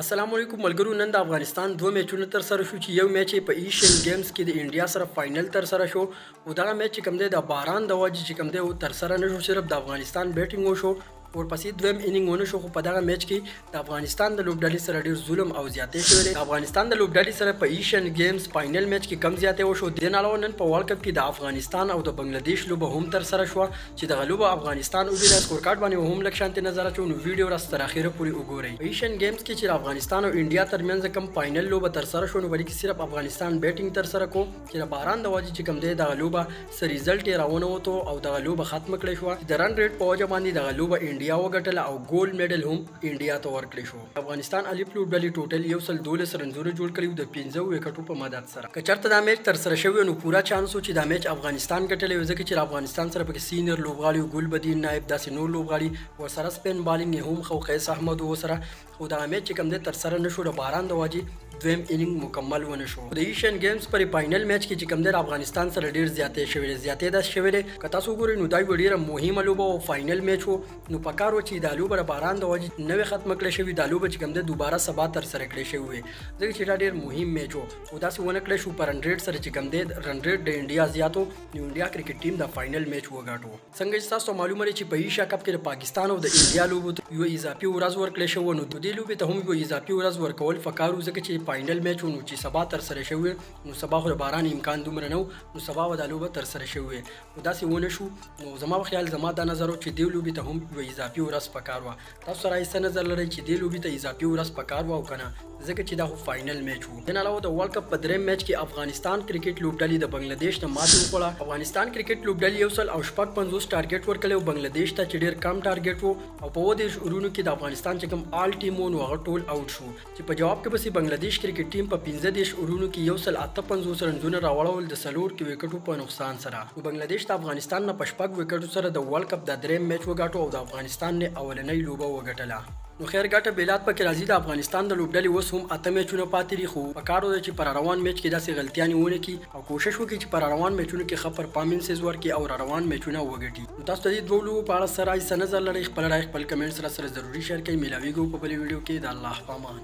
السلام علیکم ملګرو. نن د افغانستان دوه میچونه تر سره شو چې یو میچ په ایشین گیمز کې د انډیا سره فائنل تر سره شو او دا میچ چې کوم دی د باران د وجې چې کوم دی تر سره نه شو. صرف د افغانستان بیټینګ وشو ورپسې دویم انینګ ونه شو. خو په دغه میچ کې د افغانستان د لوبډلې سره ډیر ظلم او زیاتې شوې دي. د افغانستان د لوبډلې سره په ایشین گیمز فائنل میچ کې کم زیاتې وشو. د نه علاوه نن په ورلد کپ کې د افغانستان او د بنگلاديش لوبه هم تر سره شو چې د لوبه افغانستان او د سکور کارت باندې هم لک شانتي نظر اچو. نو ویډیو راست تر اخره پورې وګورئ. په ایشین گیمز کې چې افغانستان او انډیا ترمنځ کم فائنل لوبه تر سره شو نو بلکې صرف افغانستان بیټینګ تر سره کو چې د باران د وجې چې کم دی د لوبه سر ریزلټ راونه وته او د لوبه ختم کړې شو. د رن ریټ په وجه باندې د لوبه انډیا وګټله او ګولډ میډل هم انډیا ته ورکړی شو. افغانستان الف لوبډلې ټوټل 112 رنونه جوړ کړي د 15 وکټو په مدد سره. که چېرته دا میچ تر سره شوی نو پورا چانس و چې دا میچ افغانستان ګټلی ځکه چې افغانستان سره پکې سینیئر لوبغاړي ګل بدین نایب داسې نور لوبغاړي ورسره سپین بالینګ هم خو قیس احمد ورسره. خو دا میچ چې کوم دی تر سره نشو د باران د وجې دویم انینګ مکمل ونه شو. د ایشین گیمز پر فائنل میچ کې چې کوم دی افغانستان سره ډیر زیاتې شوې ده. که تاسو وګورئ نو دا ډیره مهمه لوبه او فائنل میچ وو. نو پکار و چې دا لوبه باران د وجې نوې ختم کړې شوې. دا لوبه چې کوم دی دوباره سبا تر سره کړې شوې ځکه چې دا ډیر مهم میچ وو او داسې ونه کړې شو. پر 100 سره چې کوم دی رن ریټ د انډیا زیاتو نو انډیا کرکټ ټیم د فائنل میچ وګاټو. څنګه چې تاسو معلومه لرئ چې په ایشیا کپ کې د پاکستان او د انډیا لوبو یو اضافي ورځ ورکړې شو. نو د دې لوبې ته هم یو اضافي ورځ ورکول فکر ځکه چې فائنل میچ ونه چې سبا تر سره شوی نو سبا خو د باران امکان دومره نو سبا و د لوبه تر سره شوی او داسې ونه شو. نو زما په خیال زما دا نظر چې دی لوبې ته هم یو اضافي ورځ پکار و. تاسو سره یې نظر لرئ چې دی لوبې ته اضافي ورځ پکار و او کنه ځکه چې دا خو فائنل میچ وو. د نه علاوه د ورلد کپ په دریم میچ کې افغانستان کرکټ لوبډلې د بنگلاديش نه ماتې وکړه. افغانستان کرکټ لوبډلې 150 ټارګټ ورکړ او بنگلاديش ته چې ډیر کم ټارګټ وو او په ودې شورونو کې د افغانستان چې کوم آل ټیمونو هغه ټول آوټ شو چې په جواب کې بس بنگلاديش کرکټ ټیم په 15 شورونو کې 158 رنونه راوړل د سلور کې وکټو په نقصان سره. بنگلاديش د افغانستان نه پشپک وکټو سره د ورلد کپ د دریم میچ وګاټو او د افغانستان نه اولنۍ لوبه وګټله. نو خیر ګټه بیلات پکې راځي. د افغانستان د لوبډلې اوس هم اته میچونه پاتې دي خو پکارو ده چې پر روان میچ کې داسې غلطیانې ونه کړي او کوشش وکړي چې پر روان میچونو کې ښه پرفارمنسز ورکړي او روان میچونه وګټي. نو تاسو د دې دوه لوبو په اړه سره نظر لرئ خپل رائے خپل کمنټ سره ضروري شیر کړئ. ملاویږو په بلې ویډیو کې. د الله پامان.